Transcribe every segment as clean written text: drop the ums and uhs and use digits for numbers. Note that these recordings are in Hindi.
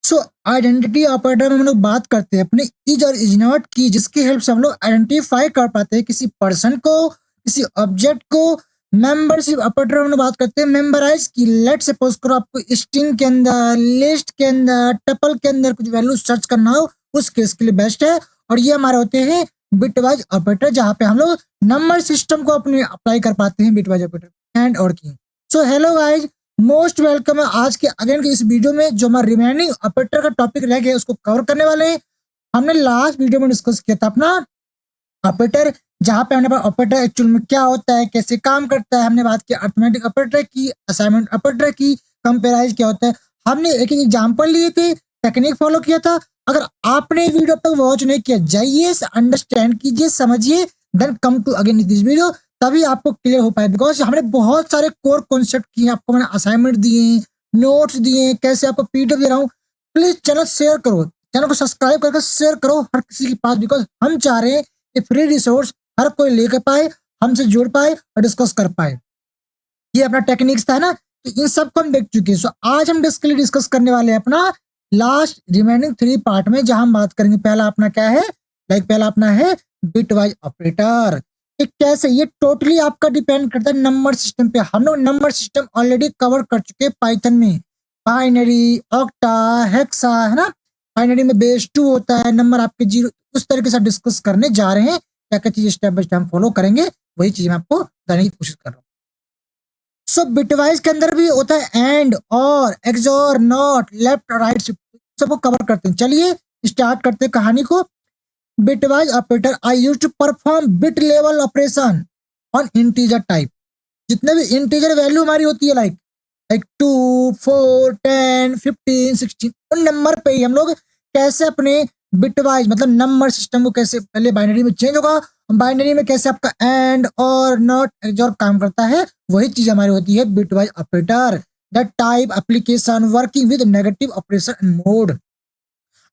सो आइडेंटिटी ऑपरेटर में हम लोग बात करते हैं अपने इज और इज नॉट की, जिसकी हेल्प से हम लोग आइडेंटिफाई कर पाते हैं किसी पर्सन को, किसी ऑब्जेक्ट को। मेंबरशिप ऑपरेटर हम लोग बात करते हैं मेंबराइज की। लेट सपोज करो आपको स्ट्रिंग के अंदर, लिस्ट के अंदर, टपल के अंदर कुछ वैल्यू सर्च करना हो, उस केस के लिए बेस्ट है। और ये हमारे होते हैं बिटवाइज ऑपरेटर, जहाँ पे हम लोग नंबर सिस्टम को अपने अप्लाई कर पाते हैं बिटवाइज ऑपरेटर एंड और की। So hello guys, most welcome है आज के अगेन के इस वीडियो में। जो हमारा रिमेनिंग ऑपरेटर का टॉपिक रह गया उसको कवर करने वाले हैं। हमने लास्ट वीडियो में डिस्कस किया था अपना ऑपरेटर, जहां पे हमने ऑपरेटर एक्चुअल में क्या होता है, कैसे काम करता है। हमने बात की अरिथमेटिक ऑपरेटर की, असाइनमेंट ऑपरेटर की, कंपेराइज क्या होता है। हमने एक एक एग्जांपल लिए थे, टेक्निक फॉलो किया था। अगर आपने वीडियो तक वॉच नहीं किया, जाइए अंडरस्टैंड कीजिए, समझिए, then come to again this video, तभी आपको क्लियर हो पाए। बिकॉज हमने बहुत सारे कोर कॉन्सेप्ट किए, आपको मैंने असाइनमेंट दिए, नोट्स दिए, कैसे आपको पीडीएफ दे रहा हूँ। प्लीज चैनल शेयर करो, चैनल को सब्सक्राइब करके शेयर करो हर किसी के पास। बिकॉज हम चाह रहे हैं कि फ्री रिसोर्स हर कोई लेकर पाए, हमसे जुड़ पाए और डिस्कस कर पाए। ये अपना टेक्निक्स था ना, तो इन सबको हम देख चुके हैं। सो आज हम डिस्कस करने वाले हैं अपना लास्ट रिमेनिंग 3 पार्ट में, जहां हम बात करेंगे पहला अपना क्या है, पहला अपना है बिटवाइज ऑपरेटर। कैसे, ये टोटली आपका डिपेंड करता है नंबर सिस्टम पे। हम लोग नंबर सिस्टम ऑलरेडी कवर कर चुके हैं पाइथन में, बाइनरी, ऑक्टा, हेक्सा, है ना। बाइनरी में बेस 2 होता है, नंबर आपके 0, उस तरीके से डिस्कस करने जा रहे हैं। क्या क्या चीज स्टेप बाय स्टेप हम फॉलो करेंगे, वही चीज मैं आपको बताने की कोशिश कर रहा हूँ। सो बिटवाइज के अंदर भी होता है and, or, XOR, not, left और राइट, सबको कवर करते हैं। चलिए स्टार्ट करते हैं कहानी को। Bitwise operator I use to perform bit level operation on integer type. जितने भी इंटीजर वैल्यू हमारी होती है, लाइक 2, 4, 10, 15, 16, उन नंबर पे ही हम लोग कैसे अपने बिटवाइज मतलब नंबर सिस्टम को कैसे पहले बाइनरी में चेंज होगा, बाइनरी में कैसे आपका एंड और नॉट एक्सओर काम करता है, वही चीज हमारी होती है bitwise operator. The type application working with negative operation mode.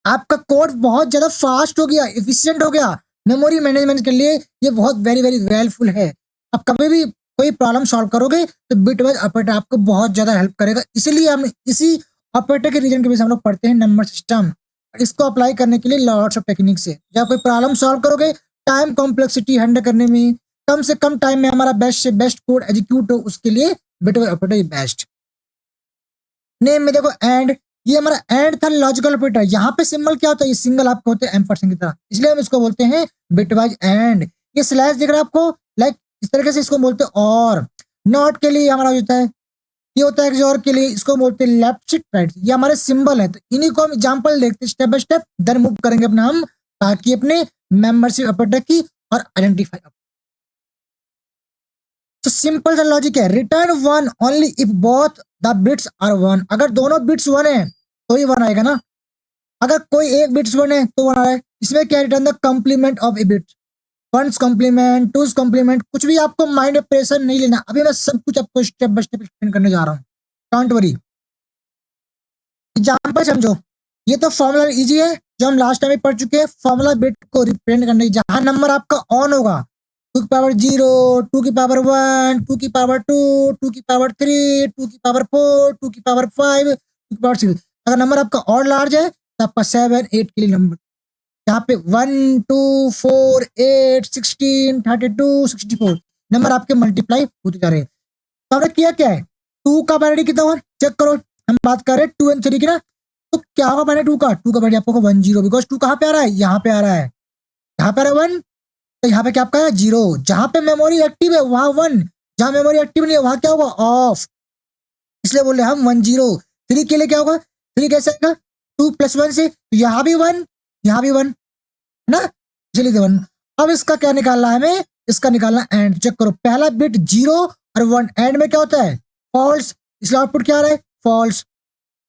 आपका कोड बहुत ज्यादा फास्ट हो गया, एफिशिएंट हो गया, मेमोरी मैनेजमेंट के लिए ये बहुत वेरी वेरी वेलफुल है। आप कभी भी कोई प्रॉब्लम सॉल्व करोगे तो बिटवाइज ऑपरेटर आपको बहुत ज्यादा हेल्प करेगा। इसीलिए हम इसी ऑपरेटर के रीजन के बेस हम लोग पढ़ते हैं नंबर सिस्टम। इसको अप्लाई करने के लिए लॉट्स ऑफ टेक्निक्स है। जब कोई प्रॉब्लम सॉल्व करोगे, टाइम कॉम्प्लेक्सिटी हैंडल करने में कम से कम टाइम में हमारा बेस्ट से बेस्ट कोड एग्जीक्यूट हो, उसके लिए बिटवाइज ऑपरेटर बेस्ट। नेम में देखो एंड, ये हमारा एंड था लॉजिकल ऑपरेटर। यहाँ पे सिंबल क्या होता है, ये सिंगल आपको होते हैं एम्परसेंड की तरह, इसलिए हम इसको बोलते हैं बिटवाइज एंड। ये स्लैश दिख रहा है आपको, लाइक इस तरीके से इसको बोलते हैं। और नॉट के लिए हमारा होता है, ये होता है एक्सओर के लिए, इसको बोलते हैं लेफ्ट शिफ्ट राइट। ये हमारे सिंबल है। तो इन्हीं को हम एग्जांपल देखते हैं step by step, then move करेंगे अपना हम बाकी अपने मेंबरशिप ऑपरेटर की और आइडेंटिफाई। तो सिंपल सा लॉजिक है, return 1 only if both the bits are 1। अगर दोनों बिट्स 1 है तो ही 1 आएगा ना। अगर कोई एक बिट्स 1 है तो 1 आ रहा है। इसमें क्या, return the complement of A bit, 1's complement, 2's complement, कुछ भी आपको माइंड में प्रेशर नहीं लेना। अभी मैं सब कुछ आपको स्टेप बाय स्टेप एक्सप्लेन करने जा रहा हूँ, डोंट वरी। एग्जांपल समझो, ये तो फॉर्मूला इजी है जो हम लास्ट टाइम में पढ़ चुके हैं। फॉर्मूला बिट को रिप्रेजेंट करने, जहां नंबर आपका ऑन होगा, 2 की पावर 0, 2 की पावर 1, 2 की पावर 2, 2 की पावर 3, 2 की पावर 4, 2 की पावर 5, 2 की पावर 6। अगर नंबर आपका और लार्ज है तो आपका 7, 8 के लिए नंबर, यहाँ पे 1, 2, 4, 8, 16, 32, 64 नंबर आपके मल्टीप्लाई होते जा रहे हैं। तो हमने किया क्या है, 2 का बाइनरी कितना हुआ चेक करो। हम बात कर रहे हैं 2 एंड 3 की ना, तो क्या होगा बाइनरी 2 का बाइनरी आपको 1 0, बिकॉज 2 कहाँ पे आ रहा है, यहाँ पे आ रहा है, यहाँ पे आ रहा है 1, तो यहाँ पे क्या आपका है 0। जहां पे मेमोरी एक्टिव है वहां 1, जहां मेमोरी एक्टिव नहीं है वहां क्या होगा, ऑफ। इसलिए बोल रहे हम 1 0। 3 के लिए क्या होगा, 3 कैसे आएगा, 2 + 1 से, तो यहाँ भी 1, यहाँ भी 1 ना, चलिए 1। अब इसका क्या निकालना है हमें, इसका निकालना एंड। चेक करो, पहला बिट 0 और 1, एंड में क्या होता है फॉल्स, इसलिए आउटपुट क्या आ रहा है फॉल्स।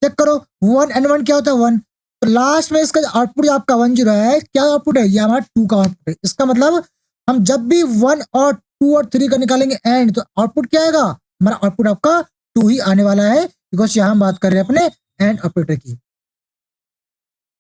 चेक करो 1 एंड 1 क्या होता है 1, तो लास्ट में इसका आउटपुट आपका 1 0 है। क्या आउटपुट है, ये हमारा 2 का आउटपुट है। इसका मतलब हम जब भी 1 और 2 और 3 का निकालेंगे एंड, तो आउटपुट क्या आएगा, हमारा आउटपुट आपका 2 ही आने वाला है, बिकॉज यहाँ हम बात कर रहे हैं अपने एंड ऑपरेटर की।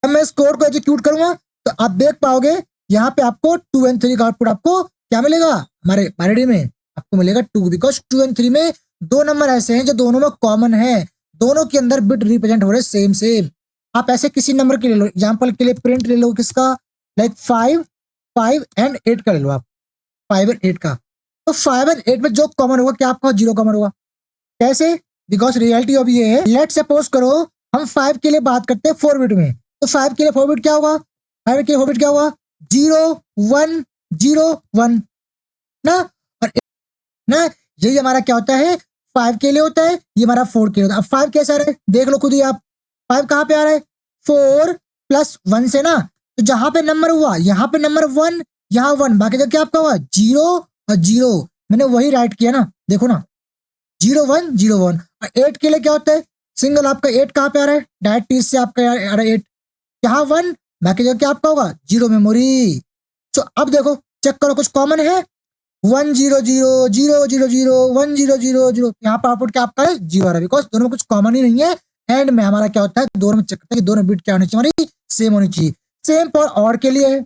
अब मैं इस कोड को एग्जीक्यूट करूंगा तो आप देख पाओगे यहाँ पे आपको 2 एंड 3 का आउटपुट आपको क्या मिलेगा, हमारे बाइनरी में आपको मिलेगा 2, बिकॉज 2 एंड 3 में 2 नंबर ऐसे हैं जो दोनों में कॉमन है, दोनों के अंदर बिट रिप्रेजेंट हो रहे सेम सेम। आप ऐसे किसी नंबर के ले लो, एग्जाम्पल के लिए प्रिंट ले लो किसका, लाइक 5 एंड 8 का ले लो आप, 5 एंड 8 का। तो 5 एंड 8 में जो कॉमन होगा क्या आपका 0 कॉमन होगा। कैसे, बिकॉज रियलिटी ऑफ ये है, लेट सपोज करो हम 5 के लिए बात करते हैं 4 बिट में, तो 5 के लिए 4 बिट क्या होगा, 5 के लिए 4 बिट क्या होगा, 0 1 0 1 ना। और ना यही हमारा क्या होता है, 5 के लिए होता है, ये हमारा 4 के लिए होता है। अब 5 कैसे आ रहा है देख लो खुद ही आप, 5 कहाँ पे आ रहा है, 4 + 1 से ना, तो जहां पे नंबर हुआ यहाँ पे नंबर 1, यहाँ 1, बाकी तो क्या आपका हुआ 0 और 0, मैंने वही राइट किया ना, देखो ना 0 1 0 1। और 8 के लिए क्या होता है, सिंगल आपका 8 कहाँ पे आ रहा है, डायरेक्ट टी से आपका आ रहा है 8, यहाँ 1, बाकी जो क्या आपका होगा 0 मेमोरी। तो अब देखो चेक करो कुछ कॉमन है, 1 0 0 0 0 0 1 0 0 0, यहाँ पर आउटपुट क्या आपका है 0 आ रहा है, बिकॉज दोनों में कुछ कॉमन ही नहीं है। एंड में हमारा क्या होता है, दोनों में चेक करता है कि दोनों बिट क्या होनी चाहिए, हमारी सेम होनी चाहिए। सेम फॉर और के लिए,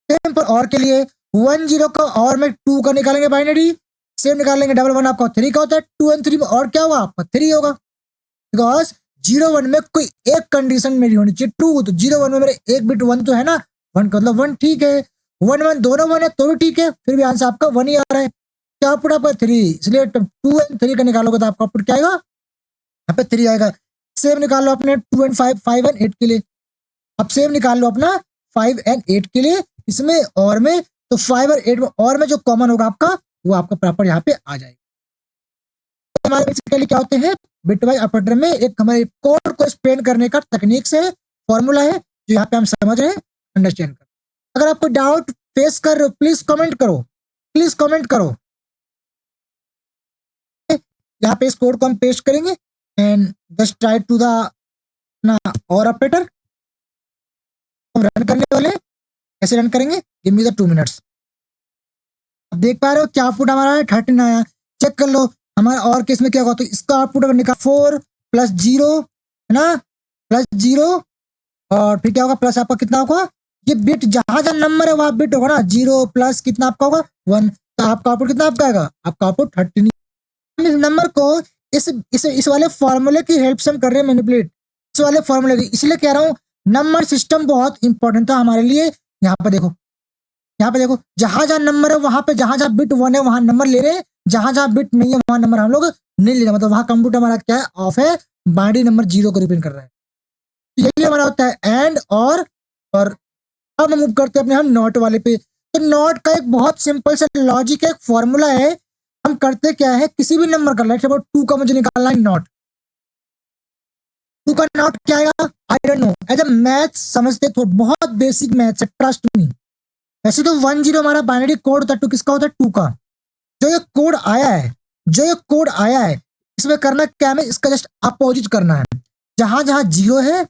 सेम फॉर और के लिए 1 0 का और में 2 का निकालेंगे बाइनरी, सेम निकालेंगे, डबल 1 आपका 3 का होता है, 2 एंड 3 में और क्या होगा आपका 3 होगा, बिकॉज 0 1 में कोई एक कंडीशन मेरी होनी चाहिए ट्रू, तो 0 1 में मेरे एक बिट 1 तो है ना, 1 का मतलब 1 ठीक है, 1 1 दोनों 1 है तो भी ठीक है, फिर भी आंसर आपका 1 ही आ रहा है, क्या आउटपुट आपका 3, इसलिए 2 एंड 3 का निकालोगे तो आपका आउटपुट क्या आएगा, यहाँ पे 3 आएगा। सेम निकाल लो अपने 2 एंड 5, 5 एंड 8 के लिए, अब सेम निकाल लो अपना 5 एंड 8 के लिए, इसमें और में, तो 5 और 8 में और में जो कॉमन होगा आपका वो आपका प्रॉपर यहाँ पे आ जाएगा। तो हमारे बेसिकली क्या होते हैं, बिटवाइज ऑपरेटर में एक हमारे कोड को एक्सप्लेन करने का तकनीक से फॉर्मूला है, जो यहाँ पे हम समझ रहे हैं, अंडरस्टैंड कर। अगर आपको डाउट फेस कर रहे हो प्लीज कमेंट करो, प्लीज कमेंट करो। यहाँ पे इस कोड को हम पेस्ट करेंगे and just try to the ना और ऑपरेटर हम रन करने वाले, कैसे रन करेंगे, गिव मी द 2 मिनट्स। अब देख पा रहे हो क्या आउटपुट हमारा है 13 आया, चेक कर लो हमारा और केस में क्या होगा, तो इसका आउटपुट अगर निकाल 4 + 0 है ना, +0 और फिर क्या होगा प्लस आपका कितना होगा, ये बिट जहां जहां नंबर है वहां बिट होगा ना, 0 प्लस कितना आपका होगा 1, तो आपका आउटपुट कितना आपका आएगा, आपका आउटपुट 13। इस नंबर को इस वाले फॉर्मूले की हेल्प से हम कर रहे हैं मैनिपुलेट, इस वाले फॉर्मूले की, इसलिए कह रहा हूँ नंबर सिस्टम बहुत इंपॉर्टेंट था हमारे लिए। यहाँ पे देखो, यहाँ पे देखो जहां जहां नंबर है वहां पे जहां जहां बिट 1 है वहां नंबर ले रहे हैं, जहां जहां बिट नहीं है वहां नंबर हम लोग नहीं ले रहे, मतलब वहां कंप्यूटर हमारा क्या है ऑफ है, बाइनरी नंबर 0 को रिप्रेजेंट कर रहा है। तो यही हमारा होता है एंड और अब हम मूव करते हैं अपने हम नॉट वाले पे। तो नॉट का एक बहुत सिंपल सा लॉजिक है, एक फॉर्मूला है, हम करते क्या है किसी भी नंबर का, लाइक सपोज 2 का मुझे निकालना है नॉट, 2 का नॉट क्या आएगा I don't know, as a math समझते तो बहुत बेसिक मैथ्स है, ट्रस्ट मी। वैसे तो 1 0 हमारा बाइनरी कोड होता है, 2 किसका होता है 2 का, जो ये कोड आया है, जो ये कोड आया है इसमें करना क्या है, इसका जस्ट अपोजिट करना है, जहां जहां 0 है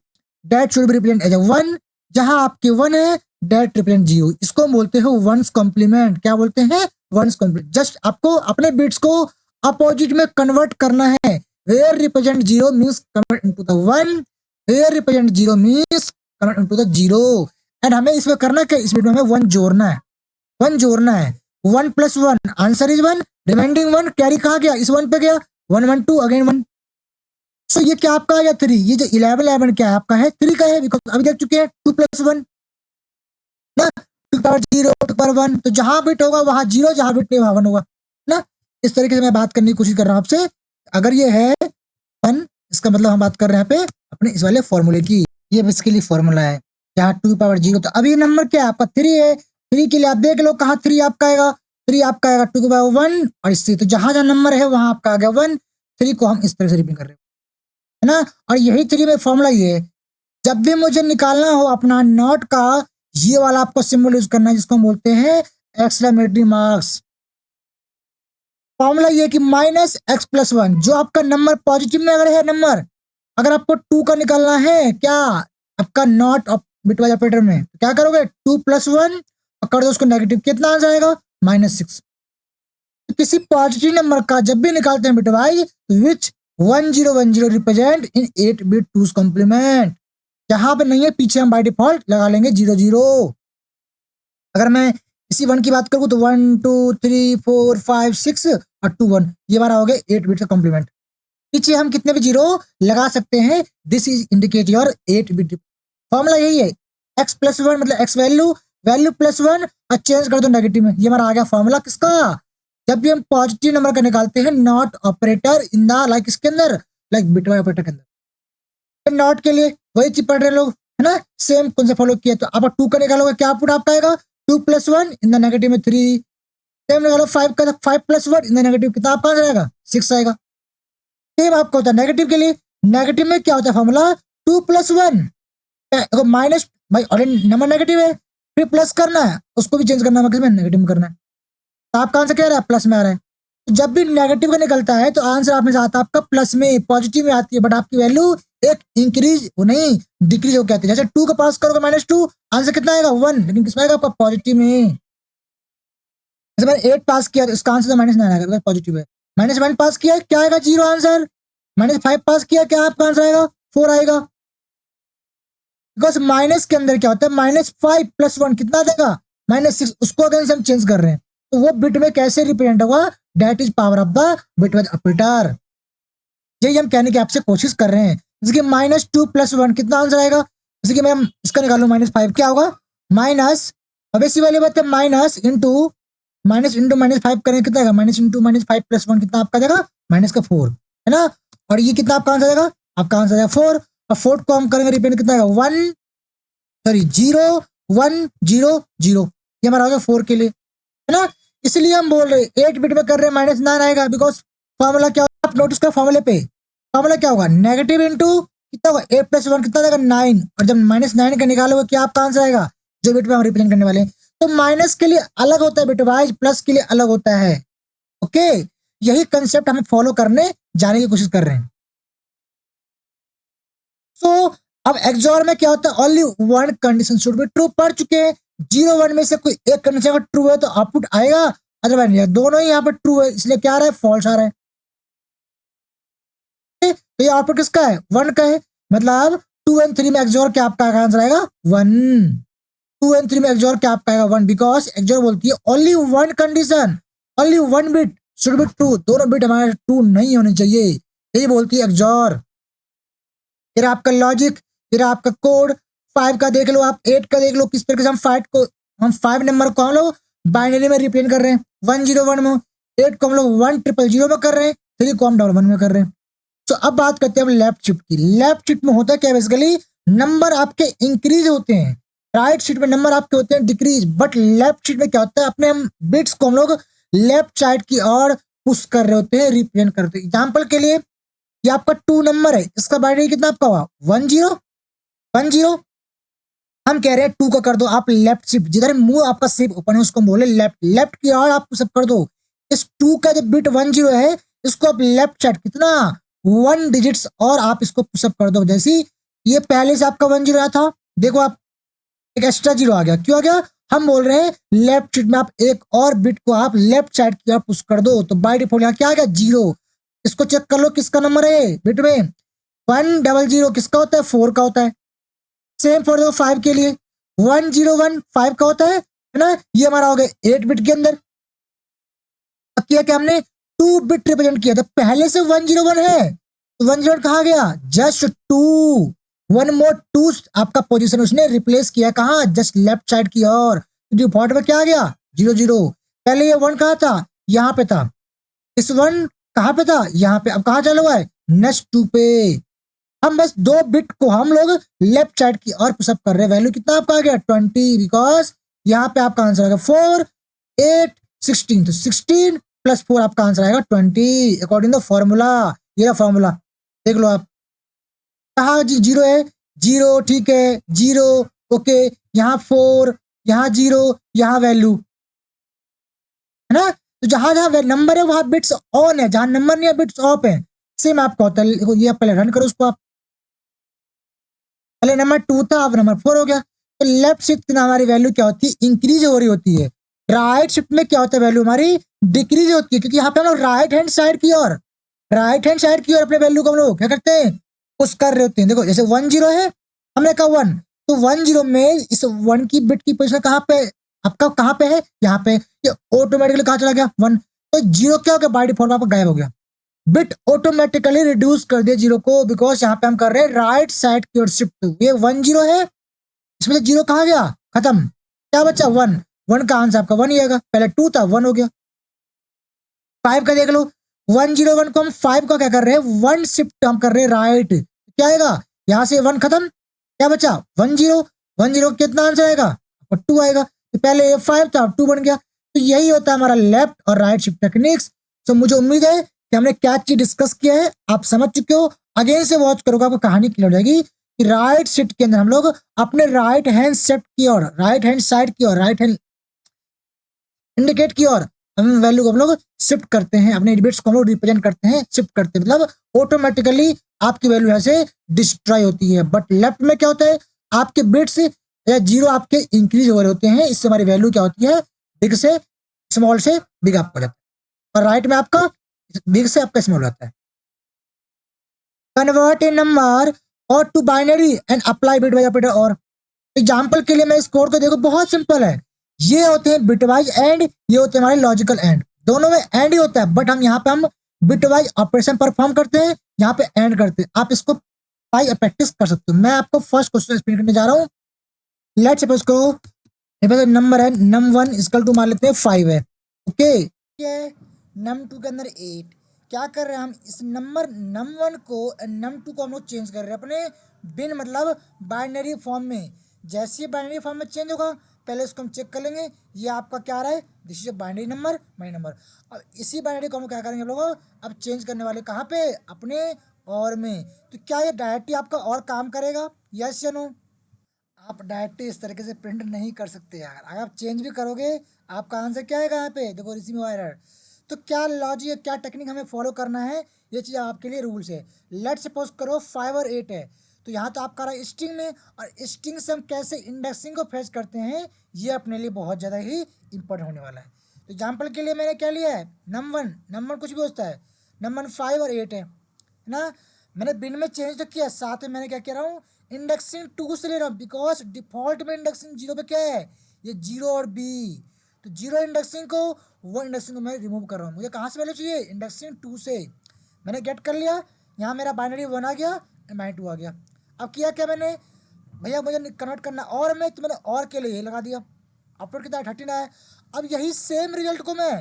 that should be represent as a 1, जहां आपके 1 है दैट रिप्रेजेंट 0, इसको बोलते हो वंस कॉम्प्लीमेंट, क्या बोलते हैं वंस कॉम्प्लीमेंट। जस्ट आपको अपने बिट्स को अपोजिट में कन्वर्ट करना है, where represent 0 means convert into the 1, where represent 0 means convert into the 0। And हमें इसमें करना क्या, इस बिट में हमें 1 जोड़ना है, 1 जोड़ना है, 1 + 1 आंसर इज 1, रिमाइंडिंग 1 कैरी कहाँ गया इस 1 पे गया, 1 1 2 अगेन 1। सो ये क्या आपका आ गया 3, ये जो 11 11 क्या है आपका है 3 का है, बिकॉज अभी देख चुके हैं 2 + 1 ना, 2 पावर 0 2 पावर 1, तो जहां बिट होगा वहां 0, जहां बिट नहीं वहां 1 होगा ना। इस तरीके से मैं बात करने की कोशिश कर रहा हूं आपसे, अगर ये है 1 इसका मतलब हम बात कर रहे हैं यहाँ पे अपने इस वाले फॉर्मूले की, ये बेसिकली फॉर्मूला है, जहाँ 2 पावर 0, तो अभी नंबर क्या है आपका 3 है, 3 के लिए आप देख लो कहाँ 3 आपका आएगा, 3 आपका आएगा 2 पावर 1 और इससे, तो जहां जहां नंबर है वहां आपका आ गया 1, 3 को हम इस तरह से रिप्रेजेंट कर रहे हैं है ना। और यही 3 में फॉर्मूला ये है, जब भी मुझे निकालना हो अपना नॉट का, ये वाला आपको सिंबल यूज करना है जिसको हम बोलते हैं एक्सक्लेमेटरी मार्क्स। फॉर्मूला ये कि -x + 1, जो आपका नंबर पॉजिटिव में अगर है नंबर, अगर आपको 2 का निकालना है क्या आपका नॉट बिटवाइज ऑपरेटर में, तो क्या करोगे 2 + 1 और कर दो उसको नेगेटिव, कितना आ जाएगा -6। तो किसी पॉजिटिव नंबर का जब भी निकालते हैं bitwise, which 1 0 1 0 represent in 8 bit 2's complement, जहां पे नहीं है पीछे हम बाय डिफॉल्ट लगा लेंगे 0 0। अगर मैं इसी 1 की बात करूँ तो 1 2 3 4 5 6 और 2 1, ये हमारा हो गया 8 बिट का कॉम्प्लीमेंट। पीछे हम कितने भी जीरो लगा सकते हैं। This is indicate your 8 bit. Formula यही है, एक्स प्लस वन मतलब x value, value plus one और चेंज कर दो नेगेटिव में। ये हमारा आ गया फॉर्मूला किसका, जब भी हम पॉजिटिव नंबर का निकालते हैं not operator in the like इसके अंदर, लाइक बिटवाई ऑपरेटर के अंदर। नॉट के लिए वही चीज पढ़ रहे लोग है ना, सेम कौन सा फॉलो किया। तो आप 2 का निकालोगे क्या आउटपुट आपका आएगा, 2+1 इन द नेगेटिव में 3। सेम निकालो 5 का, 5+1 इन द नेगेटिव कितना आपका आंसर आएगा 6 आएगा। सेम आपका होता है नेगेटिव के लिए, नेगेटिव में क्या होता है फॉर्मूला 2+1 माइनस, भाई ऑलरेडी नंबर नेगेटिव है, फिर प्लस करना है, उसको भी चेंज करना है, किसमें नेगेटिव में करना है। तो आपका आंसर क्या आ रहा है, प्लस में आ रहा है। तो जब भी नेगेटिव का निकलता है तो आंसर आप में से आता है आपका प्लस में, पॉजिटिव में आती है, बट आपकी वैल्यू एक इंक्रीज वो नहीं डिक्रीज हो कहते हैं। जैसे 2 का पास करोगे -2, आंसर कितना आएगा 1, लेकिन किसमें आएगा आपका पॉजिटिव में। जैसे मैंने 8 पास किया तो इसका आंसर तो -9 आएगा, पॉजिटिव है। -1 पास किया क्या आएगा 0 आंसर। -5 पास किया क्या आपका आंसर आएगा 4 आएगा। बिकॉज माइनस के अंदर क्या होता है, -5 + 1 कितना देगा -6, उसको अगर हम चेंज कर रहे हैं तो वो बिट में कैसे रिप्रेजेंट होगा, that is power of the bitwise operator. यही हम कहने की आपसे कोशिश कर रहे हैं। जैसे कि -2 + 1 कितना आंसर आएगा, जैसे कि मैं इसका निकालू -5 क्या होगा माइनस, अब इसी वाली बात है माइनस इंटू -5 करें कितना आएगा, -5 + 1 कितना आपका जाएगा -4 है ना। और ये कितना आपका आंसर आएगा, आपका आंसर आएगा 4, और 4 को हम करेंगे रिप्रेजेंट कितना आएगा 1 सॉरी 0 1 0 0, ये हमारा हो गया 4 के लिए है ना। इसलिए हम बोल रहे हैं 8 बिट में कर रहे हैं -9 आएगा, बिकॉज फॉर्मूला क्या होगा आप नोटिस करो फॉर्मूले पे, फॉर्मूला क्या होगा नेगेटिव इंटू कितना होगा 8 + 1 कितना आएगा 9, और जब -9 का निकालोगे क्या आपका आंसर आएगा जो बिट में हम रिप्रेजेंट करने वाले हैं। तो माइनस के लिए अलग होता है बिटवाइज, प्लस के लिए अलग होता है। ओके, यही कंसेप्ट हम फॉलो करने जाने की कोशिश कर रहे हैं। सो अब एक्सओर में क्या होता है, only one condition should be true, पढ़ चुके हैं। 0 1 में से कोई एक कंडीशन अगर ट्रू है तो आउटपुट आएगा, अदरवाइज नहीं, दोनों ही यहाँ पर ट्रू है, इसलिए क्या आ रहा है फॉल्स आ रहा है। तो ये आउटपुट किसका है 1 का है, मतलब 2 और 3 में एक्सओर क्या आपका आंसर आएगा 1। 2 और 3 में एक्सओर क्या आपका आएगा 1, बिकॉज एक्सओर बोलती है only one condition, only one bit should be true, दोनों बिट हमारे ट्रू नहीं होने चाहिए, यही बोलती है एक्सओर। फिर आपका लॉजिक, फिर आपका कोड 5 का देख लो, आप 8 का देख लो, किस तरीके से हम 5 नंबर को हम लोग बाइनरी में रिप्रेजेंट कर रहे हैं 1 0 1 में, 8 को हम लोग 1 0 0 में कर रहे हैं, 3 को हम 1 1 में कर रहे हैं। तो अब बात करते हैं लेफ्ट शिफ्ट की। लेफ्ट शिफ्ट में होता है क्या, बेसिकली नंबर आपके इंक्रीज होते हैं, राइट शिफ्ट में नंबर आपके होते हैं डिक्रीज, बट लेफ्ट शिफ्ट में क्या होता है अपने हम बिट्स को हम लोग लेफ्ट साइड की ओर पुश कर रहे होते हैं, रिप्रेजेंट करते हैं। एग्जाम्पल के लिए ये आपका 2 नंबर है, इसका बाइनरी कितना आपका हुआ 1 0 1 0, हम कह रहे हैं 2 का कर दो आप लेफ्ट शिफ्ट, जिधर मुंह आपका शिफ्ट ओपन है उसको बोले लेफ्ट, लेफ्ट की ओर आप सब कर दो। इस 2 का जो बिट 1 0 है इसको आप लेफ्ट साइड कितना 1 डिजिट्स और आप इसको पुशअप कर दो। जैसे ये पहले से आपका 1 0 आया था, देखो आप एक एक्स्ट्रा 0 आ गया, क्यों आ गया, हम बोल रहे हैं लेफ्ट शिफ्ट में आप एक और बिट को आप लेफ्ट साइड की ओर पुश कर दो, तो बाय डिफॉल्ट यहाँ क्या आ गया 0। इसको चेक कर लो किसका नंबर है बिट में 1 0 0 किसका होता है 4 का होता है। सेम फॉर द 5 के लिए 1 0 1 5 का होता है ना, ये हमारा हो गया 8 बिट के अंदर। अब किया क्या हमने 2 बिट रिप्रेजेंट किया था, पहले से 1 0 1 है तो 1 0 कहाँ गया जस्ट 2, 1 मोर 2 आपका पोजीशन उसने रिप्लेस किया कहाँ जस्ट लेफ्ट साइड की ओर, डिफॉल्ट में क्या आ गया 0 0। पहले ये 1 कहाँ था यहाँ पे था, इस 1 कहाँ पे था यहाँ पे, अब कहाँ चला हुआ है नेक्स्ट 2 पे। हम बस 2 बिट को हम लोग लेफ्ट साइड की ओर पुशअप कर रहे हैं, वैल्यू कितना आपका आ गया 20, बिकॉज यहाँ पे आपका आंसर आएगा 4 8 16, तो 16 + 4 आपका आंसर आएगा 20 अकॉर्डिंग द फॉर्मूला। ये फॉर्मूला देख लो आप, कहाँ जी 0 है 0, ठीक है 0 ओके, यहाँ 4 यहाँ 0 यहाँ वैल्यू है ना। तो जहां जहां नंबर है वहां बिट्स ऑन है, जहां नंबर नहीं है बिट्स ऑफ है। सेम आपका होता है, ये पहले रन करो उसको आप, पहले नंबर 2 था अब नंबर 4 हो गया। तो लेफ्ट शिफ्ट में हमारी वैल्यू क्या होती है इंक्रीज हो रही होती है, राइट शिफ्ट में क्या होता है वैल्यू हमारी डिक्रीज होती है, क्योंकि यहाँ पे हम लोग राइट हैंड साइड की ओर अपने वैल्यू को हम लोग क्या करते हैं पुश कर रहे होते हैं। देखो जैसे 1 0 है, हमने कहा 1, तो 1 0 में इस 1 की बिट की पोजीशन कहाँ पे आपका कहाँ पे है यहाँ पे, ये ऑटोमेटिकली कहाँ चला गया 1, तो 0 क्या हो गया बाय डिफॉल्ट आपका गायब हो गया। बिट ऑटोमेटिकली रिड्यूस कर दिया जीरो को, बिकॉज यहाँ पे हम कर रहे हैं राइट साइड की ओर शिफ्ट। ये 1 0 है, इसमें से जीरो कहाँ गया, खत्म, क्या बचा 1, 1 का आंसर आपका 1 ही आएगा, पहले 2 था 1 हो गया। 5 का देख लो, 1 0 1 को हम 5 का क्या कर रहे हैं, 1 शिफ्ट हम कर रहे हैं राइट, क्या आएगा यहाँ से 1 खत्म, क्या बचा 1 0, 1 0 कितना आंसर आएगा, और 2 आएगा। तो पहले 5 था 2 बन गया। तो यही होता है हमारा लेफ्ट और राइट शिफ्ट टेक्निक्स। तो मुझे उम्मीद है कि हमने क्या चीज डिस्कस किया है आप समझ चुके हो। अगेन से वॉच करोगे आपको कहानी क्लियर हो जाएगी कि राइट शिफ्ट के अंदर हम लोग अपने राइट हैंड शिफ्ट की ओर, राइट हैंड साइड की ओर, राइट हैंड इंडिकेट की ओर हम वैल्यू को हम लोग शिफ्ट करते हैं, अपने बिट्स को हम लोग रिप्रेजेंट करते हैं, शिफ्ट करते हैं, मतलब ऑटोमेटिकली आपकी वैल्यू यहाँ से डिस्ट्रॉय होती है। बट लेफ्ट में क्या होता है, आपके बिट्स या जीरो आपके इंक्रीज हो रहे होते हैं, इससे हमारी वैल्यू क्या होती है, बिग से स्मॉल से बिग आपको हो जाता है, और राइट में आपका बिग से आपका स्मॉल होता है। कन्वर्ट ए नंबर और to binary and apply bitwise operator. और एग्जांपल के लिए मैं इस कोड को देखो, बहुत सिंपल है, ये होते हैं बिटवाइज एंड, ये होते हैं हमारे लॉजिकल एंड, दोनों में एंड ही होता है, बट हम यहाँ पे हम बिटवाइज ऑपरेशन परफॉर्म करते हैं, यहाँ पे एंड करते हैं। आप इसको प्रैक्टिस कर सकते हो। मैं आपको फर्स्ट क्वेश्चन एक्सप्लेन करने जा रहा हूँ। लेट्स सपोज को नंबर है num1 इक्वल टू मान लेते हैं 5 है, ओके, num2 के अंदर 8। क्या कर रहे हैं हम, इस नंबर num1 को num2 को हम लोग चेंज कर रहे हैं अपने बिन मतलब बाइनरी फॉर्म में। जैसे ही बाइनरी फॉर्म में चेंज होगा, पहले इसको हम चेक कर लेंगे, ये आपका क्या रहा है, this is binary number my number. अब इसी बाइनरी को हम क्या करेंगे हम लोग, अब चेंज करने वाले कहाँ पे, अपने और में। तो क्या ये डायरेक्टली आपका और काम करेगा, यस या नो। आप डायरेक्टली इस तरीके से प्रिंट नहीं कर सकते यार, अगर आप चेंज भी करोगे आपका आंसर क्या आएगा, यहाँ पे देखो रिसीव एरर। तो क्या लॉजिक, क्या टेक्निक हमें फॉलो करना है, ये चीज़ आपके लिए रूल्स है। लेट सपोज करो 5 और 8 है, तो यहाँ तो आपका रहा स्ट्रिंग में, और स्ट्रिंग से हम कैसे इंडेक्सिंग को फेच करते हैं, ये अपने लिए बहुत ज़्यादा ही इंपॉर्टेंट होने वाला है। तो एग्जाम्पल के लिए मैंने क्या लिया है, नंबर कुछ भी होता है, नंबर 5 और 8 है ना। मैंने बिन में चेंज तो किया, साथ में मैंने क्या कह रहा हूँ, इंडेक्सिंग 2 से ले रहा हूँ, बिकॉज डिफॉल्ट में इंडेक्सिंग 0 पे क्या है, ये 0 और बी। तो 0 इंडेक्सिंग को, वो इंडेक्सिंग को मैं रिमूव कर रहा हूँ। मुझे कहाँ से वैल्यू चाहिए, इंडेक्सिंग 2 से। मैंने गेट कर लिया, यहाँ मेरा बाइनरी 1 आ गया, माइनस 2 आ गया। अब किया क्या मैंने, भैया मुझे कन्वर्ट करना और में, तो मैंने और के लिए ये लगा दिया, आउटपुट कितना 13 आया। अब यही सेम रिजल्ट को मैं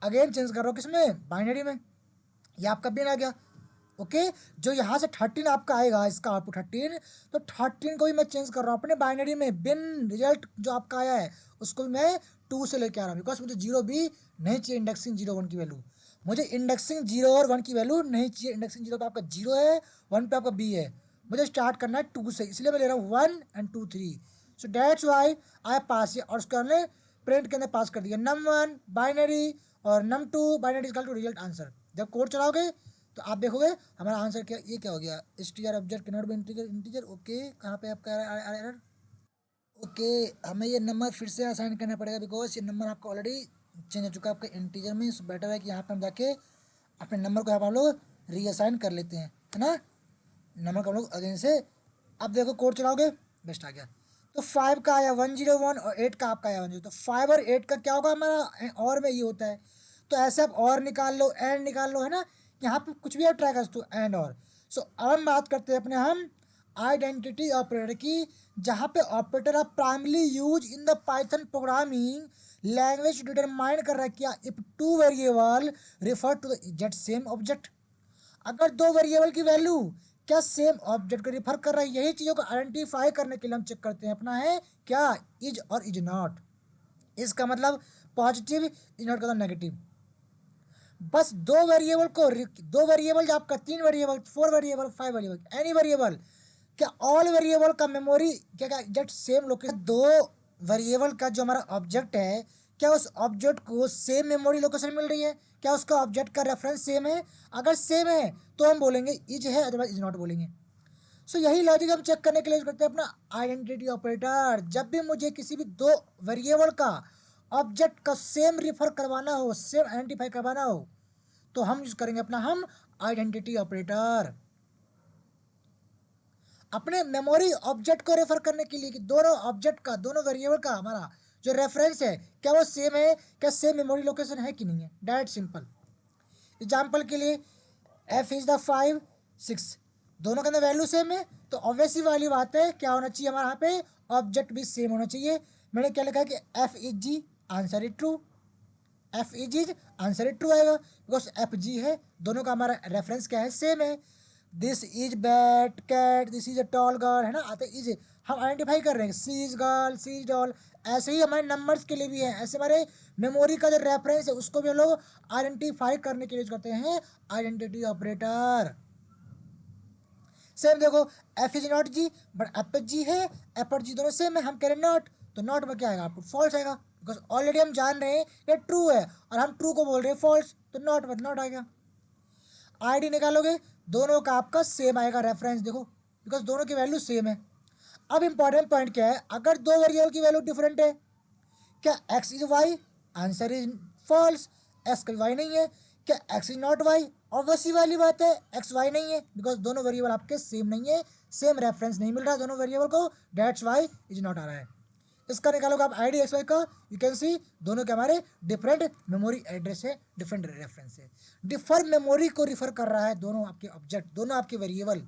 अगेन चेंज कर रहा हूँ, किसमें, बाइनरी में। ये आपका बिन आ गया, ओके। जो यहाँ से 13 आपका आएगा, इसका आउटपुट 13, तो 13 को भी मैं चेंज कर रहा हूँ अपने बाइनरी में। बिन रिजल्ट जो आपका आया है उसको भी मैं 2 से लेके आ रहा हूँ, बिकॉज मुझे 0 भी नहीं चाहिए, इंडेक्सिंग 0 1 की वैल्यू। मुझे इंडेक्सिंग 0 और 1 की वैल्यू नहीं चाहिए। इंडेक्सिंग 0 पे आपका 0 है, 1 पे आपका बी है, मुझे स्टार्ट करना है 2 से, इसलिए मैं ले रहा हूँ 1 एंड 2 3। सो डेट्स वाई आई पास, और उसको हमने प्रिंट के अंदर पास कर दिया, num1 बाइनरी और num2 binary equal to result answer. जब कोड चलाओगे तो आप देखोगे हमारा आंसर क्या, ये क्या हो गया, str object can not be integer, integer, okay. कहाँ पे आपका एरर, ओके। हमें ये नंबर फिर से असाइन करना पड़ेगा, बिकॉज ये नंबर आपका ऑलरेडी चेंज हो चुका है आपका इंटीजर में। सो बेटर है कि यहाँ पे हम जाके अपने नंबर को यहाँ पर हम लोग रीअसाइन कर लेते हैं, है ना। नंबर को हम लोग अगेन से, अब देखो कोड चलाओगे, बेस्ट आ गया। तो 5 का आया 101 और 8 का आपका आया 1 0। तो 5 और 8 का क्या होगा हमारा, और में ये होता है। तो ऐसे आप और निकाल लो, एंड निकाल लो, है ना। यहाँ पे कुछ भी आप ट्राई कर सकते हो, एंड और। सो अब हम बात करते हैं अपने हम आइडेंटिटी ऑपरेटर की, जहाँ पे ऑपरेटर आप primarily use in the Python programming language to determine कर रहा है क्या, if two variable refer to the exact same object. अगर दो वेरिएबल की वैल्यू क्या सेम ऑब्जेक्ट को रिफर कर रहा है, यही चीज़ों को आइडेंटिफाई करने के लिए हम चेक करते हैं अपना है क्या, इज और इज नॉट। इसका मतलब पॉजिटिव, इज नॉट का मतलब नेगेटिव। बस दो वेरिएबल जो आपका, 3 variable, 4 variable, 5 variable, any variable, क्या ऑल वेरिएबल का मेमोरी क्या क्या एग्जैक्ट सेम लोकेशन, दो वेरिएबल का जो हमारा ऑब्जेक्ट है, क्या उस ऑब्जेक्ट को सेम मेमोरी लोकेशन मिल रही है, क्या उसका ऑब्जेक्ट का रेफरेंस सेम है। अगर सेम है तो हम बोलेंगे इज है, अदरवाइज इज नॉट बोलेंगे। सो यही लॉजिक हम चेक करने के लिए यूज करते हैं अपना आइडेंटिटी ऑपरेटर। जब भी मुझे किसी भी दो वेरिएबल का ऑब्जेक्ट का सेम रिफर करवाना हो, सेम आइडेंटिफाई करवाना हो, तो हम यूज करेंगे अपना हम आइडेंटिटी ऑपरेटर अपने मेमोरी ऑब्जेक्ट को रेफर करने के लिए, कि दोनों ऑब्जेक्ट का, दोनों वेरिएबल का हमारा जो रेफरेंस है क्या वो सेम है, क्या सेम मेमोरी लोकेशन है कि नहीं है। Direct simple. एग्जाम्पल के लिए एफ इज द 5 6, दोनों के अंदर वैल्यू सेम है, तो ऑब्वियसली वाली बात है क्या होना चाहिए हमारे यहाँ पे, ऑब्जेक्ट भी सेम होना चाहिए। मैंने क्या लिखा है कि F is G, answer is true, F is answer is true आएगा, बिकॉज एफ जी है, दोनों का हमारा रेफरेंस क्या है, सेम है। This is bat cat, this is a tall girl, है ना, आते इज हम आइडेंटिफाई कर रहे हैं, she is girl, she is doll. ऐसे ही हमारे नंबर्स के लिए भी है, ऐसे हमारे मेमोरी का जो रेफरेंस है उसको भी हम लोग आइडेंटिफाई करने के लिए यूज करते हैं आइडेंटिटी ऑपरेटर। सेम देखो, F is not G but F G है, एफ और जी दोनों सेम है, हम कह रहे हैं नॉट, तो नॉट में क्या आएगा, आउटपुट फॉल्स आएगा, बिकॉज ऑलरेडी हम जान रहे हैं ये ट्रू है और हम ट्रू को बोल रहे हैं फॉल्स, तो नॉट में नॉट आएगा। आईडी निकालोगे, दोनों का आपका सेम आएगा रेफरेंस, देखो बिकॉज दोनों की वैल्यू सेम है। अब इंपॉर्टेंट पॉइंट क्या है, अगर दो वेरिएबल की वैल्यू डिफरेंट है, क्या X is Y, answer is false, X का वाई नहीं है। क्या X is not Y, obviously वाली बात है एक्स वाई नहीं है, बिकॉज दोनों वेरिएबल आपके सेम नहीं है, सेम रेफरेंस नहीं मिल रहा दोनों वेरिएबल को, डेट्स वाई इज नॉट आ रहा है। इसका निकालोगे आप आईडी एक्स वाई का, यू कैन सी दोनों के हमारे डिफरेंट मेमोरी एड्रेस है, डिफरेंट रेफरेंस है, डिफर मेमोरी को रिफर कर रहा है दोनों आपके ऑब्जेक्ट, दोनों आपके वेरिएबल।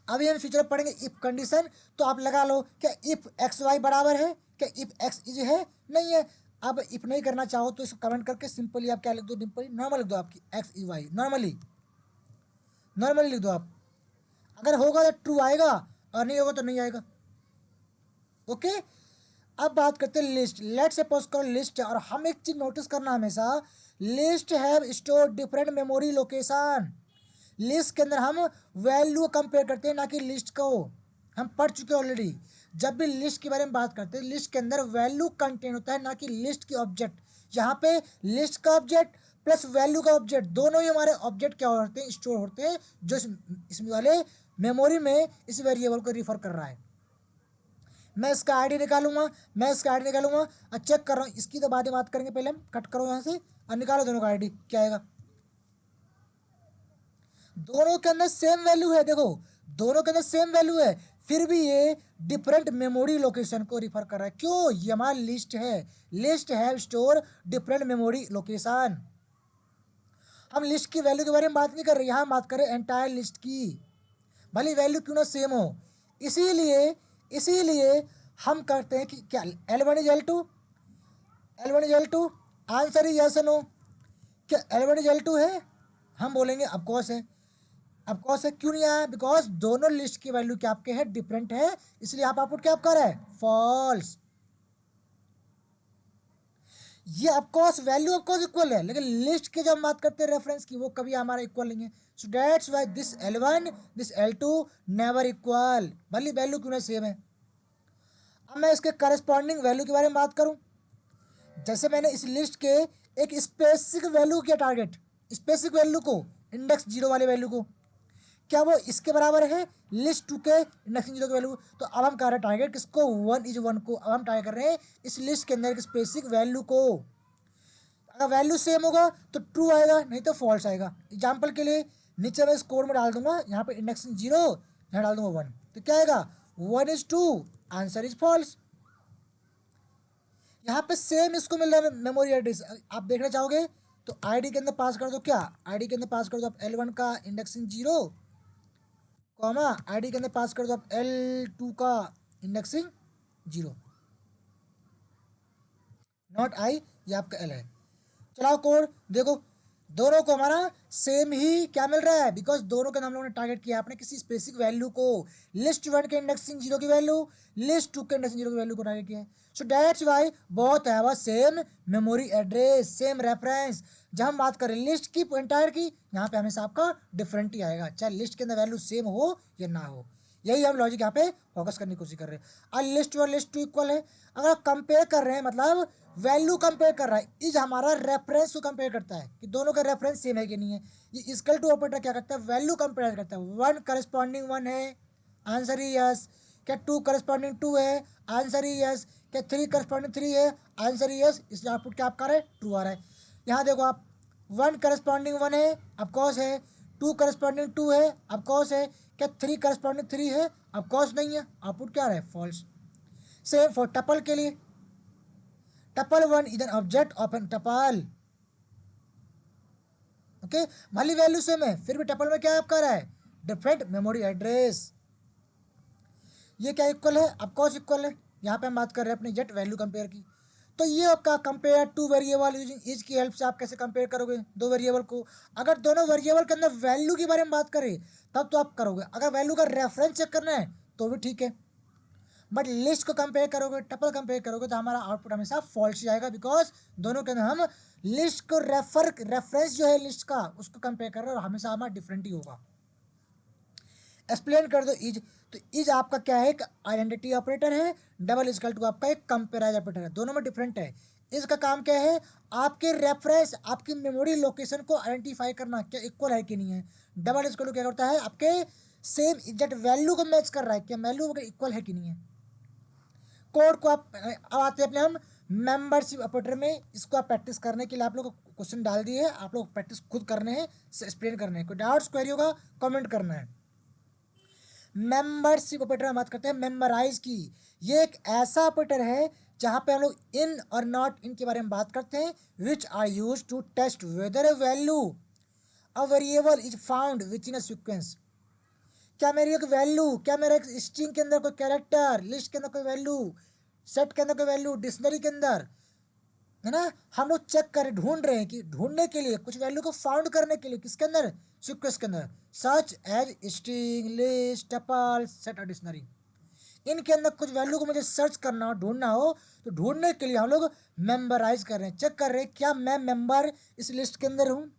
अभी हम फ्यूचर में पढ़ेंगे इफ कंडीशन, तो आप लगा लो क्या इफ एक्स वाई बराबर है, क्या इफ एक्स इज है, नहीं है। अब इफ नहीं करना चाहो तो इसको कमेंट करके सिंपली आप क्या लिख दो, सिंपली नॉर्मल लिख दो, आपकी X is Y normally, normally लिख दो आप। अगर होगा तो ट्रू आएगा और नहीं होगा तो नहीं आएगा, ओके। अब बात करते हैं लिस्ट, लेट सपोज करो लिस्ट है, और हम एक चीज नोटिस करना हमेशा, list have store different memory location. List के अंदर हम वैल्यू कंपेयर करते हैं, ना कि लिस्ट को, हम पढ़ चुके हैं ऑलरेडी। जब भी लिस्ट के बारे में बात करते हैं, लिस्ट के अंदर वैल्यू कंटेन होता है, ना कि लिस्ट की ऑब्जेक्ट। यहाँ पे लिस्ट का ऑब्जेक्ट प्लस वैल्यू का ऑब्जेक्ट, दोनों ही हमारे ऑब्जेक्ट क्या होते हैं, स्टोर होते हैं, जो इसमें वाले मेमोरी में इस वेरिएबल को रिफर कर रहा है। मैं इसका आईडी निकालूंगा, मैं इसका आईडी निकालूंगा और चेक कर रहा हूँ, इसकी तो बाद में बात करेंगे, पहले हम कट करो यहाँ से और निकालो दोनों का आईडी क्या आएगा। दोनों के अंदर सेम वैल्यू है, देखो दोनों के अंदर सेम वैल्यू है, फिर भी ये डिफरेंट मेमोरी लोकेशन को रिफर कर रहा है, क्यों, ये हमारा लिस्ट है, लिस्ट है स्टोर डिफरेंट मेमोरी लोकेशन। हम लिस्ट की वैल्यू के बारे में बात नहीं कर रहे, यहाँ बात कर रहे एंटायर लिस्ट की, भले वैल्यू क्यों ना सेम हो। इसीलिए इसीलिए हम करते हैं कि क्या L1 is L2, L1 is L2, answer is yes no. क्या L1 इज L2 है, हम बोलेंगे ऑफकोर्स है, ऑफकोर्स है, क्यों नहीं आया, बिकॉज दोनों लिस्ट की वैल्यू क्या आपके है, डिफरेंट है, इसलिए आप आउटपुट क्या कर रहा है, फॉल्स। ये ऑफकोर्स वैल्यू ऑफकोर्स इक्वल है, लेकिन लिस्ट के जब हम बात करते हैं रेफरेंस की, वो कभी हमारा इक्वल नहीं है। So that's why this L1 this L2 never equal, भले वैल्यू क्यों ना सेम है। अब मैं इसके करस्पॉन्डिंग वैल्यू के बारे में बात करूं, जैसे मैंने इस लिस्ट के एक स्पेसिफिक वैल्यू किया टारगेट, स्पेसिफिक वैल्यू को, इंडेक्स 0 वाले वैल्यू को, क्या वो इसके बराबर है लिस्ट 2 के इंडेक्सिंग 0 की वैल्यू। तो अब हम कर रहे हैं टारगेट किसको, 1 इज 1 को, अब हम टारगेट कर रहे हैं इस लिस्ट के अंदर एक स्पेसिफिक वैल्यू को। अगर वैल्यू सेम होगा तो ट्रू आएगा, नहीं तो फॉल्स आएगा। एग्जाम्पल के लिए नीचे मैं इस कोड में डाल दूंगा, यहाँ पे इंडेक्सिंग 0, यहाँ डाल दूंगा 1, तो क्या आएगा, 1 इज 2, आंसर इज फॉल्स। यहाँ पे सेम इसको मिल रहा है मेमोरी एड्रेस, आप देखना चाहोगे तो आईडी के अंदर पास कर दो, क्या आईडी के अंदर पास कर दो आप L1 का इंडेक्सिंग 0, कॉमा आईडी के अंदर पास कर दो आप L2 का इंडेक्सिंग 0, नॉट आई, ये आपका L है। चलाओ कोड देखो, दोनों को हमारा सेम ही क्या मिल रहा है, बिकॉज दोनों का हम लोगों ने टारगेट किया आपने किसी स्पेसिफिक वैल्यू को, लिस्ट 1 के इंडेक्सिंग 0 की वैल्यू, लिस्ट 2 के इंडेक्सिंग 0 की वैल्यू को टारगेट किया है। So that's why both have a same memory address, same reference. जब हम बात करें लिस्ट की एंटायर की, यहाँ पे हमेशा आपका डिफरेंट ही आएगा, चाहे लिस्ट के अंदर वैल्यू सेम हो या ना हो। यही हम लॉजिक यहाँ पे फोकस करने की कोशिश कर रहे हैं। और लिस्ट 1 लिस्ट 2 इक्वल है, अगर कंपेयर कर रहे हैं मतलब वैल्यू कंपेयर कर रहा है, इज हमारा रेफरेंस को कंपेयर करता है कि दोनों का रेफरेंस सेम है कि नहीं है। ये इक्वल टू ऑपरेटर क्या करता है, वैल्यू कंपेयर करता है, 1 करस्पॉन्डिंग 1 है, आंसर ही यस। क्या 2 करस्पॉन्डिंग 2 है, आंसर ही यस। क्या 3 करस्पॉन्डिंग 3 है, आंसर ही यस। इसलिए आउटपुट क्या आपका है, ट्रू आ रहा है। यहाँ देखो आप 1 करस्पॉन्डिंग 1 है, ऑफकोर्स है, 2 करस्पॉन्डिंग 2 है, ऑफकोर्स है। क्या 3 करस्पॉन्डिंग 3 है, ऑफकोर्स नहीं है, आउटपुट क्या है, फॉल्स। सेम फॉर टपल के लिए, tuple 1 is an object of an tuple, okay, भली वैल्यू सेम है फिर भी टपल में क्या आपका रहा है, डिफरेंट मेमोरी एड्रेस। ये क्या इक्वल है, ऑफ कोर्स इक्वल है। यहाँ पे हम बात कर रहे हैं अपनी जेट वैल्यू कंपेयर की। तो ये आपका compare two variable using is की हेल्प से आप कैसे कंपेयर करोगे दो वेरिएबल को। अगर दोनों वेरिएबल के अंदर वैल्यू के बारे में बात करें तब तो आप करोगे, अगर वैल्यू का रेफरेंस चेक करना है तो भी ठीक है। बट लिस्ट को कंपेयर करोगे, टपल कंपेयर करोगे तो हमारा आउटपुट हमेशा फॉल्स आएगा, बिकॉज दोनों के अंदर हम लिस्ट को रेफरेंस जो है लिस्ट का उसको कंपेयर कर रहे हैं और हमेशा हमारा डिफरेंट ही होगा। एक्सप्लेन कर दो इज, तो इज आपका क्या है, एक आइडेंटिटी ऑपरेटर है, डबल इजकल टू आपका एक कंपेराइज ऑपरेटर है, दोनों में डिफरेंट है। इसका काम क्या है, आपके रेफरेंस आपकी मेमोरी लोकेशन को आइडेंटिफाई करना क्या इक्वल है कि नहीं है। डबल इजकल टू क्या करता है, आपके सेम एग्जैक्ट वैल्यू को मैच कर रहा है, क्या वैल्यू इक्वल है कि नहीं है। कोड को आप अब आते हैं अपने हम मेंबरशिप ऑपरेटर में। इसको आप प्रैक्टिस करने के लिए आप लोग क्वेश्चन डाल दिए है, आप लोग प्रैक्टिस खुद करने हैं, एक्सप्लेन करने हैं। कोई डाउट्स क्वेरी होगा कमेंट करना है। मेंबरशिप ऑपरेटर हम बात करते हैं मेंबराइज की। ये एक ऐसा ऑपरेटर है जहां पे हम लोग इन और नॉट इन के बारे में बात करते हैं, which are use to test whether a value a variable is found which in a sequence. क्या मेरी एक वैल्यू, क्या मेरा एक स्ट्रिंग के अंदर कोई कैरेक्टर, लिस्ट के अंदर कोई वैल्यू, सेट के अंदर कोई वैल्यू, डिक्शनरी के अंदर, है ना, हम लोग चेक करें ढूंढ रहे हैं कि ढूंढने के लिए कुछ वैल्यू को फाउंड करने के लिए किसके अंदर, सीक्वेंस के अंदर, such as string, list, tuple, set और डिक्शनरी। इनके अंदर कुछ वैल्यू को मुझे सर्च करना हो, ढूंढना हो, तो ढूंढने के लिए हम लोग मेंबराइज कर रहे हैं, चेक कर रहे हैं क्या मैं मेंबर इस लिस्ट के अंदर हूँ,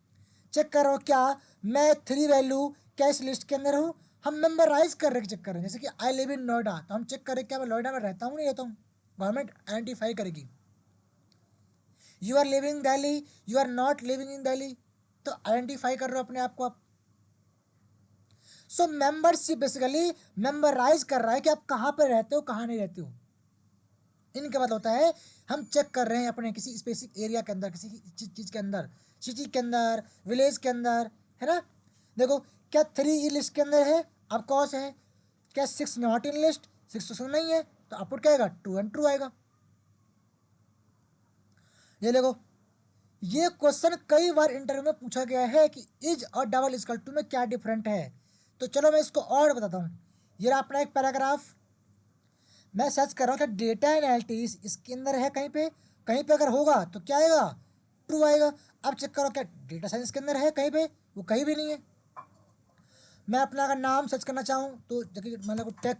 चेक कर रहा हूँ क्या मैं 3 वैल्यू क्या इस लिस्ट के अंदर हूँ। हम मेंबराइज कर रहे चेक कर रहे हैं, जैसे कि आई लिव इन नोएडा, तो हम चेक करें क्या मैं नोएडा में रहता हूँ नहीं रहता हूँ, गवर्नमेंट आइडेंटिफाई करेगी। You are living Delhi, you are not living in Delhi, तो आइडेंटिफाई कर रहे हो अपने आप को आप। सो मेंबरशिप बेसिकली मेंबराइज कर रहा है कि आप कहाँ पे रहते हो कहाँ नहीं रहते हो। इनके बाद होता है हम चेक कर रहे हैं अपने किसी स्पेसिफिक एरिया के अंदर, किसी चीज़ के अंदर, सिटी के अंदर, विलेज के अंदर, है ना। देखो क्या 3 ई लिस्ट के अंदर है, अब कॉस है, क्या 6 नॉट इन लिस्ट, 6 तो नहीं है, तो आउटपुट क्या आएगा, 2 एंड ट्रू आएगा। ये देखो ये क्वेश्चन कई बार इंटरव्यू में पूछा गया है कि इज और डबल इजकल टू में क्या डिफरेंट है। तो चलो मैं इसको और बताता हूँ। ये अपना एक पैराग्राफ मैं सर्च कर रहा हूँ कि डेटा एनालिटिक्स इसके अंदर है कहीं पे अगर होगा तो क्या आएगा, ट्रू आएगा। अब चेक करो क्या डेटा साइंस के अंदर है कहीं पे, वो कहीं भी नहीं है। मैं अपना अगर नाम सर्च करना चाहूँ तो देखिए मतलब टेक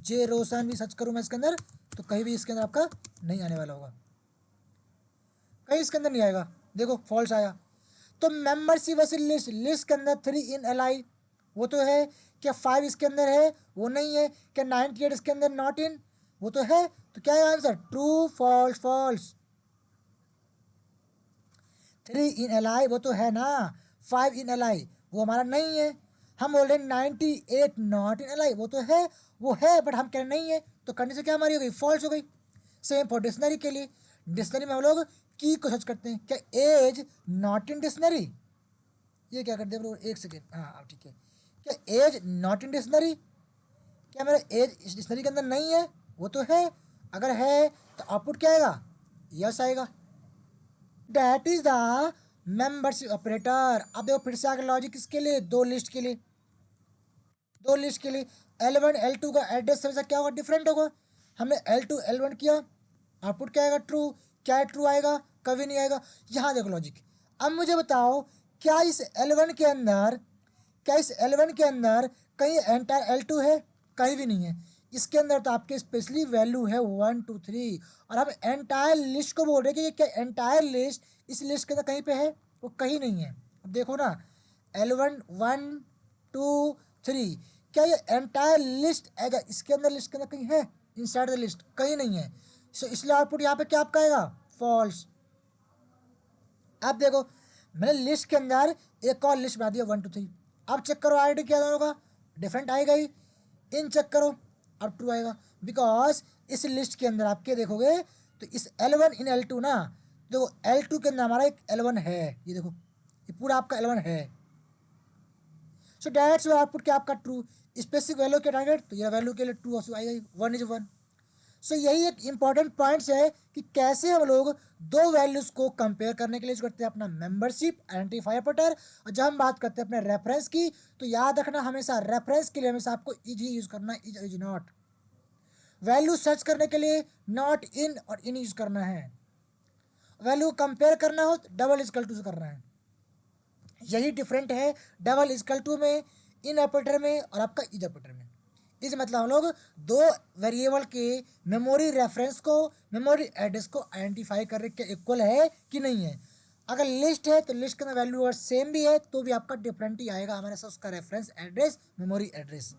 जे रोशन भी सर्च करूँ मैं इसके अंदर, तो कहीं भी इसके अंदर आपका नहीं आने वाला होगा, कहीं इसके अंदर नहीं आएगा। देखो फॉल्स आया। तो मेंबरशिप वैसे लिस्ट के अंदर 3 इन एल आई वो तो है, क्या 5 इसके अंदर है वो नहीं है, क्या 98 इसके अंदर नॉट इन वो तो है, तो क्या है answer, true false false. 3 in L I वो तो है ना, 5 इन एल आई वो हमारा नहीं है। हम बोल रहे हैं 98 नॉट इन एल आई वो तो है, वो है बट हम कह रहे नहीं है, तो कंडीशन क्या हमारी हो गई, फॉल्स हो गई। सेम फॉर डिक्शनरी के लिए, डिक्शनरी में हम लोग की को सर्च करते हैं, क्या एज नॉट इन डिक्शनरी, ये क्या करते हैं एक सेकेंड, हाँ ठीक है, क्या एज नॉट इन डिक्शनरी, क्या मेरा एज इस डिक्शनरी के अंदर नहीं है, वो तो है, अगर है तो आउटपुट क्या आएगा, यस आएगा। That is the membership operator. अब देखो फिर से आगे लॉजिक किसके लिए, दो लिस्ट के लिए, दो लिस्ट के लिए L1 L2 का एड्रेस हमेशा क्या होगा, डिफरेंट होगा। हमने L2 L1 किया, आउटपुट क्या आएगा, ट्रू, क्या ट्रू आएगा, कभी नहीं आएगा। यहाँ देखो लॉजिक। अब मुझे बताओ क्या इस L1 के अंदर, क्या इस L1 के अंदर कहीं एंटायर L2 है, कहीं भी नहीं है। इसके अंदर तो आपके स्पेशली वैल्यू है 1 2 3, और हम एंटायर लिस्ट को बोल रहे हैं कि क्या एंटायर लिस्ट इस लिस्ट के अंदर कहीं पे है, वो कहीं नहीं है। अब देखो ना L1 1 2 3, क्या ये एंटायर लिस्ट आएगा इसके अंदर, लिस्ट के अंदर कहीं है, इनसाइड द लिस्ट कहीं नहीं है। सो इसलिए आउटपुट यहाँ पे क्या आपका आएगा, फॉल्स। अब देखो मैंने लिस्ट के अंदर एक और लिस्ट बना दिया 1 2 3, अब चेक करो आईडी क्या होगा, डिफरेंट आएगा ही। इन चेक करो अब ट्रू आएगा, बिकॉज इस लिस्ट के अंदर आपके देखोगे तो इस L1 इन L2 ना, देखो L2 के अंदर हमारा एक L1 है, ये देखो ये पूरा आपका L1 है। सो डायरेक्ट आउटपुट क्या आपका ट्रू, स्पेसिफिक वैल्यू के टारगेट, तो ये वैल्यू के लिए ट्रू आएगा, 1 इज 1। सो यही एक इंपॉर्टेंट पॉइंट्स है कि कैसे हम लोग दो वैल्यूज को कंपेयर करने के लिए यूज करते हैं अपना मेंबरशिप आइडेंटिफाई ऑपरेटर। और जब हम बात करते हैं अपने रेफरेंस की, तो याद रखना हमेशा रेफरेंस के लिए हमेशा आपको इज ही यूज करना है, इज नॉट। वैल्यू सर्च करने के लिए नॉट इन और इन यूज करना है। वैल्यू कंपेयर करना हो तो डबल इजकल टू करना है। यही डिफरेंट है डबल इजकल टू में, इन ऑपरेटर में और आपका इज ऑपरेटर में। इस मतलब हम लोग दो वेरिएबल के मेमोरी रेफरेंस को, मेमोरी एड्रेस को आइडेंटिफाई करने के इक्वल है कि नहीं है। अगर लिस्ट है तो लिस्ट के अंदर वैल्यू अगर सेम भी है तो भी आपका डिफरेंट ही आएगा हमारे साथ उसका reference address, memory address.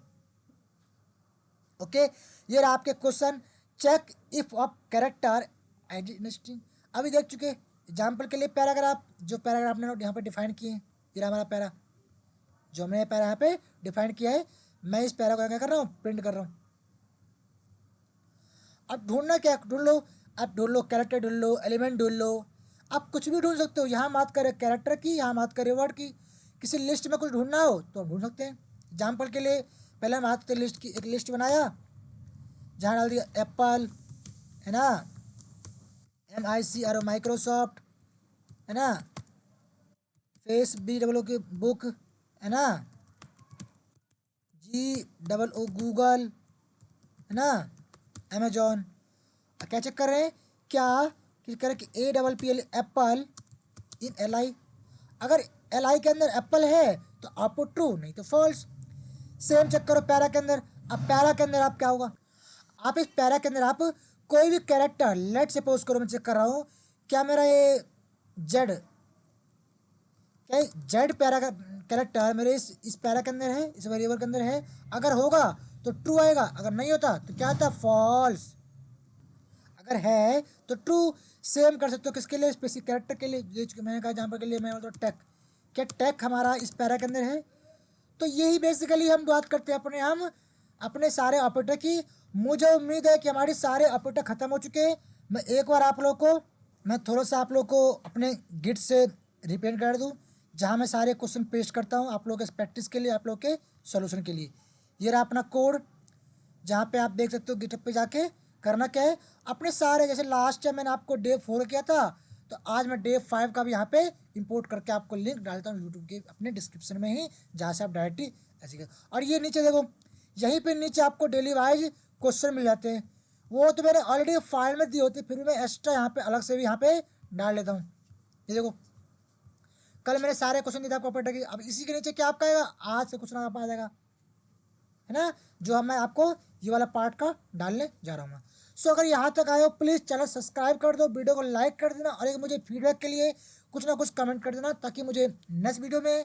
Okay, ये रहा आपके question. Check if of character identity. अभी देख चुके एग्जाम्पल के लिए पैराग्राफ, जो पैराग्राफ ने यहाँ पे डिफाइन किए हैं, ये रहा हमारा पैरा, जो हमने पैरा यहाँ पे डिफाइन किया है। मैं इस पैरा को क्या कर रहा हूँ, प्रिंट कर रहा हूँ। अब ढूंढना क्या, ढूंढ लो, आप ढूंढ लो कैरेक्टर, ढूंढ लो एलिमेंट, ढूंढ लो, आप कुछ भी ढूंढ सकते हो। यहाँ बात करें कैरेक्टर की, यहाँ बात करें वर्ड की। किसी लिस्ट में कुछ ढूंढना हो तो आप ढूंढ सकते हैं। एग्जाम्पल के लिए पहले हम बात करते लिस्ट की, एक लिस्ट बनाया जहाँ डाल दिया एप्पल, है ना, MIC माइक्रोसॉफ्ट, है ना, फेस BOO की बुक, है ना, GOO गूगल, है ना, अमेजॉन। क्या चेक कर रहे हैं, क्या क्लिक करें कि APPL एप्पल इन LI। अगर LI के अंदर एप्पल है तो आपको ट्रू, नहीं तो फॉल्स। सेम चेक करो पैरा के अंदर। अब पैरा के अंदर आप क्या होगा, आप इस पैरा के अंदर आप कोई भी कैरेक्टर, लेट सपोज करो मैं चेक कर रहा हूँ, क्या मेरा ये जेड, क्या जेड पैरा का कैरेक्टर मेरे इस पैरा के अंदर है, इस वेरिएबल के अंदर है। अगर होगा तो ट्रू आएगा, अगर नहीं होता तो क्या आता, फॉल्स। अगर है तो ट्रू। सेम कर सकते हो किसके लिए, स्पेसिफिक कैरेक्टर के लिए। मैंने कहा एग्जाम्पल के लिए मैं बोलता हूँ टेक, क्या टेक हमारा इस पैरा के अंदर है। तो यही बेसिकली हम बात करते हैं अपने सारे ऑपरेटर की। मुझे उम्मीद है कि हमारे सारे ऑपरेटर ख़त्म हो चुके हैं। मैं एक बार आप लोग को, मैं थोड़ा सा आप लोग को अपने गिट से रिपेंट कर दूँ, जहाँ मैं सारे क्वेश्चन पेस्ट करता हूँ आप लोग के प्रैक्टिस के लिए, आप लोग के सॉल्यूशन के लिए। ये रहा अपना कोड, जहाँ पे आप देख सकते हो गिटहब पे जाके करना क्या है, अपने सारे, जैसे लास्ट टाइम मैंने आपको डे 4 किया था, तो आज मैं डे 5 का भी यहाँ पे इंपोर्ट करके आपको लिंक डालता हूँ यूट्यूब के अपने डिस्क्रिप्शन में ही, जहाँ से आप डायरेक्टली ऐसे कर। और ये नीचे देखो, यहीं पे नीचे आपको डेली वाइज क्वेश्चन मिल जाते हैं। वो तो मैंने ऑलरेडी फाइल में दिए होते, फिर भी मैं एक्स्ट्रा यहाँ पे अलग से भी यहाँ पे डाल लेता हूँ। ये देखो, कल मैंने सारे क्वेश्चन दिए थे आपको पढ़ने की। अब इसी के नीचे क्या आपका आएगा, आज से क्वेश्चन आप आ जाएगा, है ना, जो मैं आपको ये वाला पार्ट का डालने जा रहा हूँ। सो अगर यहाँ तक आए हो प्लीज़ चैनल सब्सक्राइब कर दो, वीडियो को लाइक कर देना, और एक मुझे फीडबैक के लिए कुछ ना कुछ कमेंट कर देना, ताकि मुझे नेक्स्ट वीडियो में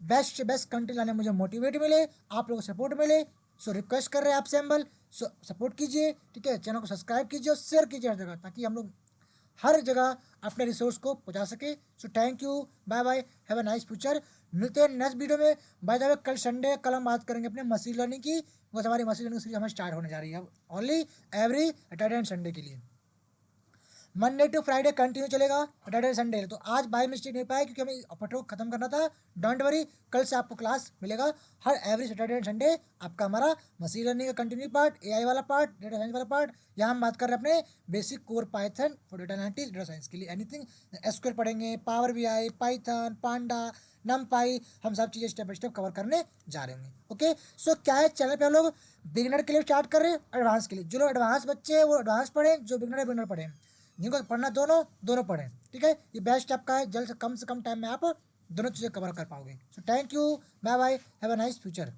बेस्ट से बेस्ट कंटेंट लाने मुझे मोटिवेट मिले, आप लोगों को सपोर्ट मिले। सो रिक्वेस्ट कर रहे हैं आपसे हम्बल, सो सपोर्ट कीजिए, ठीक है, चैनल को सब्सक्राइब कीजिए और शेयर कीजिए हर जगह, ताकि हम लोग हर जगह अपने रिसोर्स को पहुंचा सके। So thank you, bye bye, have a nice future. मिलते हैं नेक्स्ट वीडियो में। बाय द वे कल संडे, कल हम बात करेंगे अपने मशीन लर्निंग की। बस हमारी मशीन लर्निंग सीरीज हमें स्टार्ट होने जा रही है अब, only every Saturday and Sunday के लिए। मंडे टू फ्राइडे कंटिन्यू चलेगा, सैटरडे संडे। तो आज बाय मिस्टेक नहीं पाया क्योंकि हमें ऑपरेटर को खत्म करना था। डोंट वरी, कल से आपको क्लास मिलेगा हर एवरी सैटरडे एंड संडे। आपका हमारा मशीन लर्निंग का कंटिन्यू पार्ट, AI वाला पार्ट, डेटा साइंस वाला पार्ट। यहाँ हम बात कर रहे हैं अपने basic core Python for data analytics, data science के लिए एनीथिंग। SQL पढ़ेंगे, पावर BI, पाइथन, पांडा, नमपाई, हम सब चीज़ें स्टेप बाय स्टेप कवर करने जा रहे होंगे। ओके, सो क्या है, चैनल पे हम लोग बिगिनर के लिए स्टार्ट कर रहे हैं, एडवांस के लिए। जो लोग एडवांस बच्चे हैं वो एडवांस पढ़ें, जो बिगिनर है बिगिनर पढ़ें, जिनको पढ़ना दोनों दोनों पढ़ें, ठीक है। ये बेस्ट आपका है, जल्द से कम टाइम में आप दोनों चीज़ें कवर कर पाओगे। So thank you, bye bye, have a nice future.